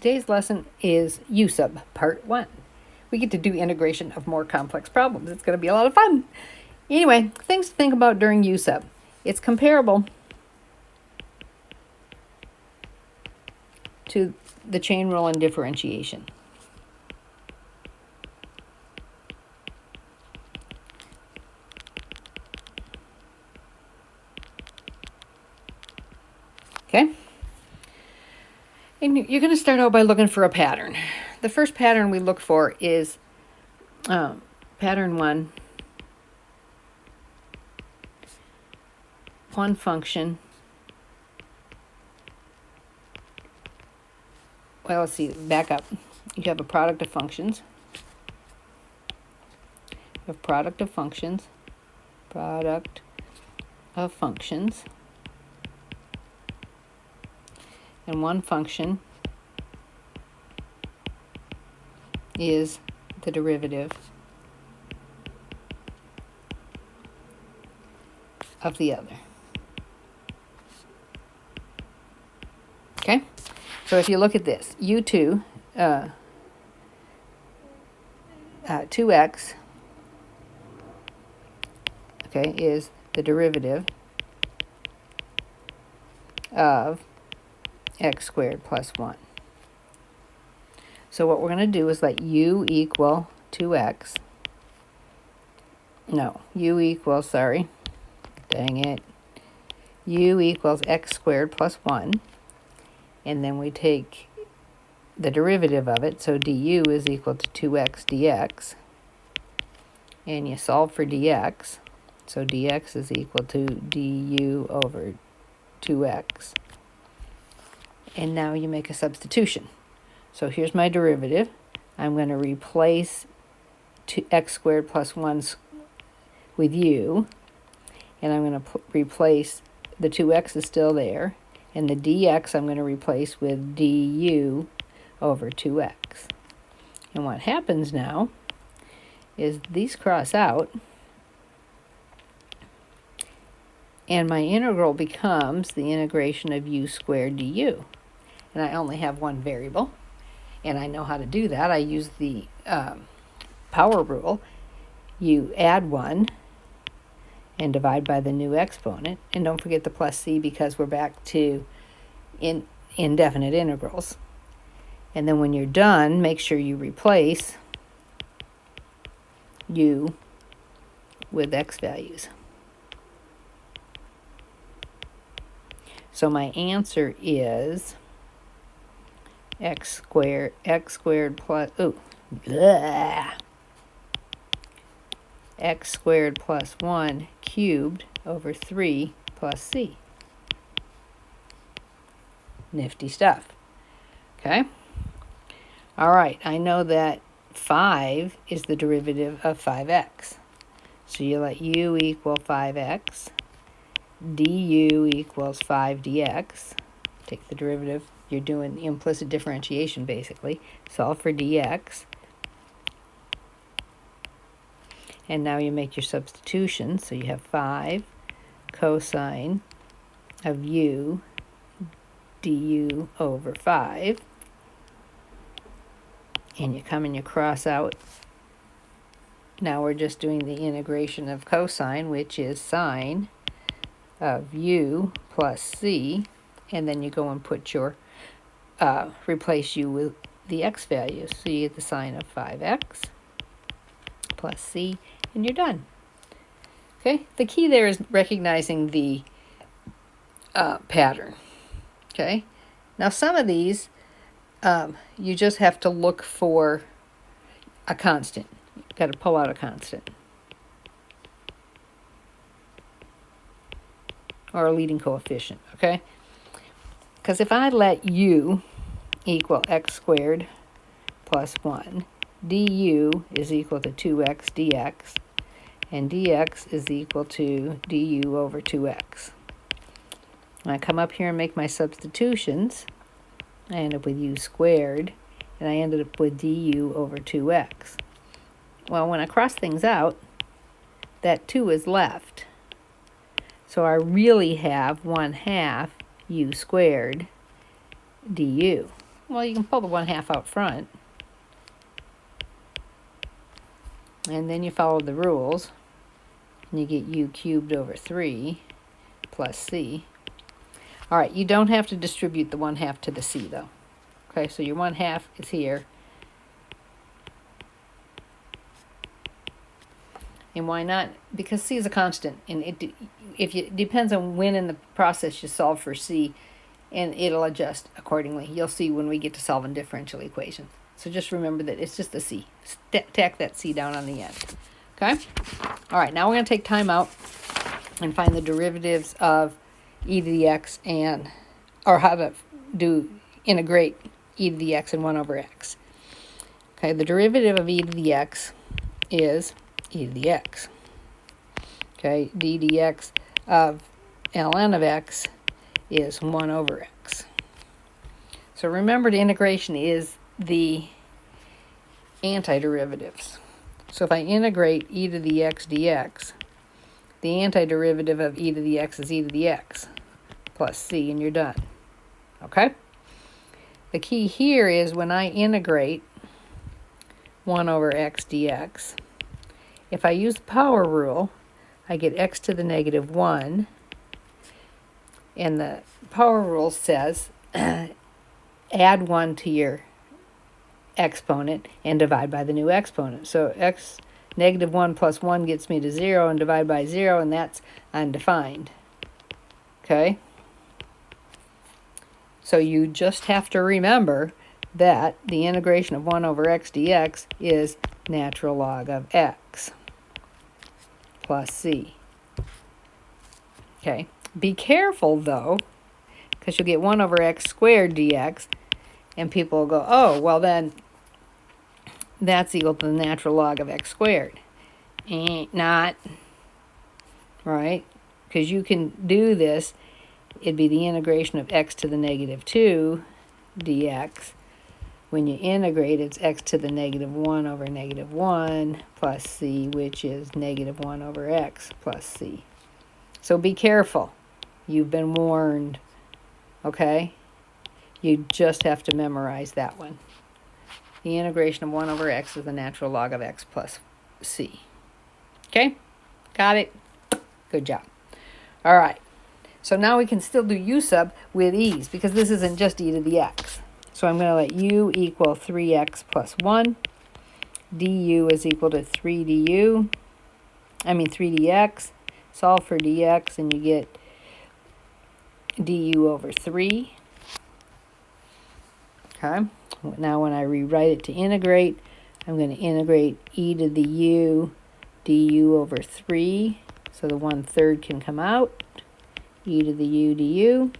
Today's lesson is U sub, part 1. We get to do integration of more complex problems. It's going to be a lot of fun. Anyway, things to think about during U sub. It's comparable to the chain rule in differentiation. Okay? And you're going to start out by looking for a pattern. The first pattern we look for is pattern 1. One function. Well, let's see, back up. You have a product of functions. You have product of functions. Product of functions. And one function is the derivative of the other. Okay? So if you look at this, U2, 2x, okay, is the derivative of x squared plus 1. So what we're going to do is let u equal 2x. No, u equals, sorry, dang it, u equals x squared plus 1. And then we take the derivative of it, so du is equal to 2x dx. And you solve for dx, so dx is equal to du over 2x. And now you make a substitution. So here's my derivative. I'm going to replace x squared plus 1 with u. And I'm going to replace the 2x is still there. And the dx I'm going to replace with du over 2x. And what happens now is these cross out. And my integral becomes the integration of u squared du. And I only have one variable. And I know how to do that. I use the power rule. You add 1 and divide by the new exponent. And don't forget the plus c because we're back to indefinite integrals. And then when you're done, make sure you replace u with x values. So my answer is x squared plus, x squared plus 1 cubed over 3 plus c. Nifty stuff. Okay? All right, I know that 5 is the derivative of 5x. So you let u equal 5x, du equals 5 dx. Take the derivative. You're doing implicit differentiation, basically. Solve for dx. And now you make your substitution. So you have 5 cosine of u du over 5. And you come and you cross out. Now we're just doing the integration of cosine, which is sine of u plus c. And then you go and put your, replace u with the x values. So you get the sine of 5x plus c, and you're done. Okay? The key there is recognizing the pattern. Okay? Now some of these, you just have to look for a constant. You've got to pull out a constant. Or a leading coefficient, okay? Because if I let u equal x squared plus 1, du is equal to 2x dx, and dx is equal to du over 2x. When I come up here and make my substitutions, I end up with u squared, and I ended up with du over 2x. Well, when I cross things out, that 2 is left. So I really have 1/2 u squared du. Well, you can pull the 1/2 out front. And then you follow the rules. And you get u cubed over 3 plus c. All right, you don't have to distribute the 1/2 to the c, though. Okay, so your 1/2 is here. And why not? Because c is a constant, and it depends on when in the process you solve for c, and it'll adjust accordingly. You'll see when we get to solving differential equations. So just remember that it's just the c. Tack that c down on the end. Okay? All right, now we're going to take time out and find the derivatives of e to the x or how to integrate e to the x and 1 over x. Okay, the derivative of e to the x is e to the x. Okay, d dx of ln of x is 1 over x. So remember, the integration is the antiderivatives. So if I integrate e to the x dx, the antiderivative of e to the x is e to the x plus c, and you're done. Okay? The key here is when I integrate 1 over x dx, if I use the power rule, I get x to the negative 1, and the power rule says add 1 to your exponent and divide by the new exponent. So x negative 1 plus 1 gets me to 0, and divide by 0, and that's undefined. Okay? So you just have to remember that the integration of 1 over x dx is natural log of x plus c. Okay? Be careful, though, because you'll get 1 over x squared dx, and people will go, oh, well then, that's equal to the natural log of x squared. Ain't not, right? Because you can do this. It'd be the integration of x to the negative 2 dx. When you integrate, it's x to the negative 1 over negative 1 plus c, which is negative 1 over x plus c. So be careful. You've been warned, okay? You just have to memorize that one. The integration of 1 over x is the natural log of x plus c. Okay? Got it? Good job. All right. So now we can still do u sub with e's, because this isn't just e to the x. So I'm going to let u equal 3x plus 1. du is equal to 3dx. Solve for dx, and you get du over 3. Okay? Now when I rewrite it to integrate, I'm going to integrate e to the u du over 3. So the 1/3 can come out. E to the u du.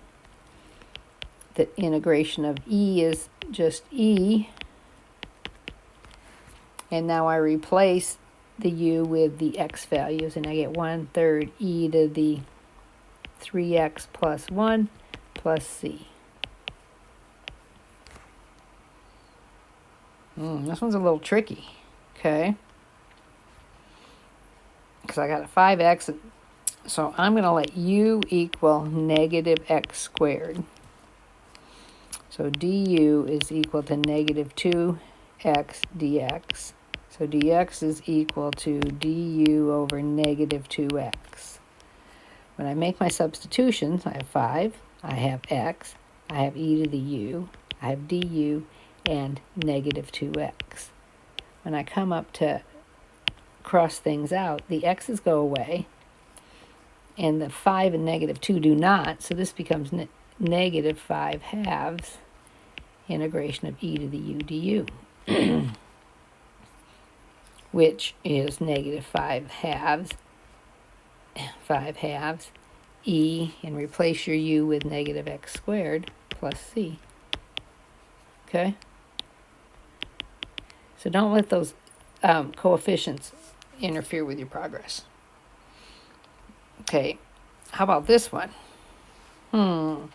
The integration of e is just e. And now I replace the u with the x values, and I get 1/3 e to the 3x plus 1 plus c. This one's a little tricky, okay? Because I got a 5x, so I'm going to let u equal negative x squared. So du is equal to negative 2x dx. So dx is equal to du over negative 2x. When I make my substitutions, I have 5, I have x, I have e to the u, I have du, and negative 2x. When I come up to cross things out, the x's go away, and the 5 and negative 2 do not, so this becomes negative 5 halves integration of e to the u du, which is negative 5 halves e, and replace your u with negative x squared plus c. Okay? So don't let those coefficients interfere with your progress. Okay, how about this one? I'm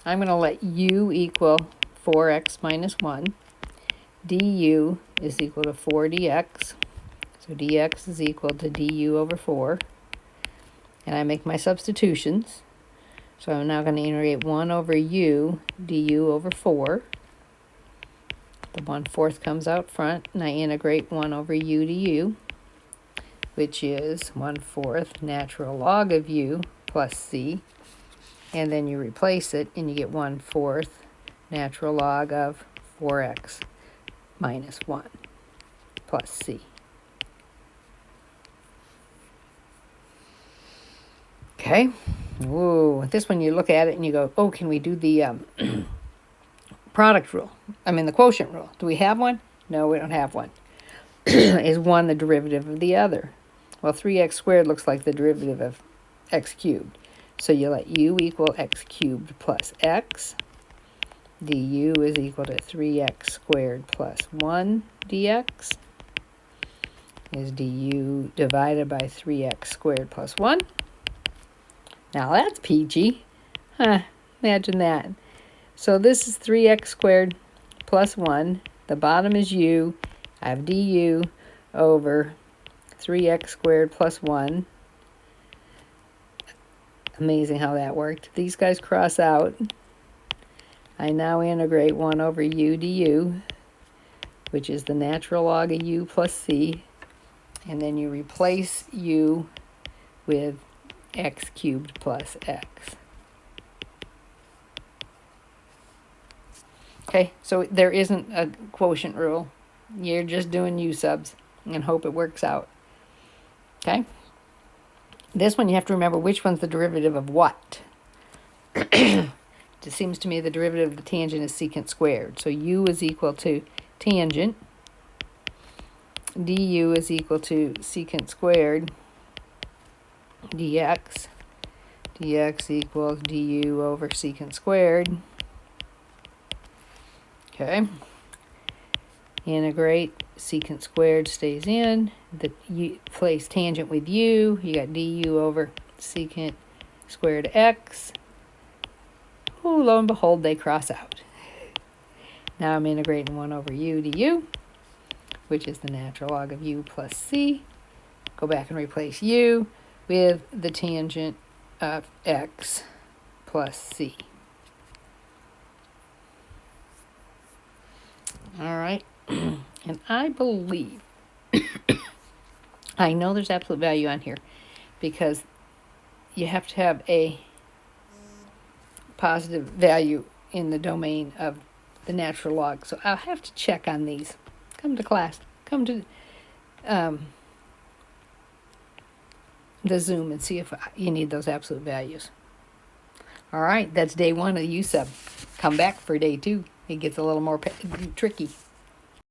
going to let u equal 4x minus 1. du is equal to 4 dx. So dx is equal to du over 4. And I make my substitutions. So I'm now going to integrate 1 over u du over 4. The 1/4 comes out front, and I integrate 1 over u to u, which is 1/4 natural log of u plus c. And then you replace it, and you get 1/4 natural log of 4x minus 1 plus c. Okay. Whoa. This one you look at it and you go, oh, can we do the product rule? The quotient rule. Do we have one? No, we don't have one. Is one the derivative of the other? Well, 3x squared looks like the derivative of x cubed. So you let u equal x cubed plus x. Du is equal to 3x squared plus 1 dx. Is du divided by 3x squared plus 1. Now that's peachy. Imagine that. So this is 3x squared plus 1. The bottom is u. I have du over 3x squared plus 1. Amazing how that worked. These guys cross out. I now integrate 1 over u du, which is the natural log of u plus c. And then you replace u with x cubed plus x. Okay, so there isn't a quotient rule. You're just doing u subs and hope it works out. Okay? This one you have to remember which one's the derivative of what. It seems to me the derivative of the tangent is secant squared. So u is equal to tangent. Du is equal to secant squared dx. Dx equals du over secant squared. Okay. Integrate. Secant squared stays in. You place tangent with u. You got du over secant squared x. Oh, lo and behold, they cross out. Now I'm integrating 1 over u du, which is the natural log of u plus c. Go back and replace u with the tangent of x plus c. All right. And I believe, I know there's absolute value on here because you have to have a positive value in the domain of the natural log. So I'll have to check on these. Come to class. Come to the Zoom and see if you need those absolute values. All right, that's day 1 of the U sub. Come back for day 2. It gets a little more tricky.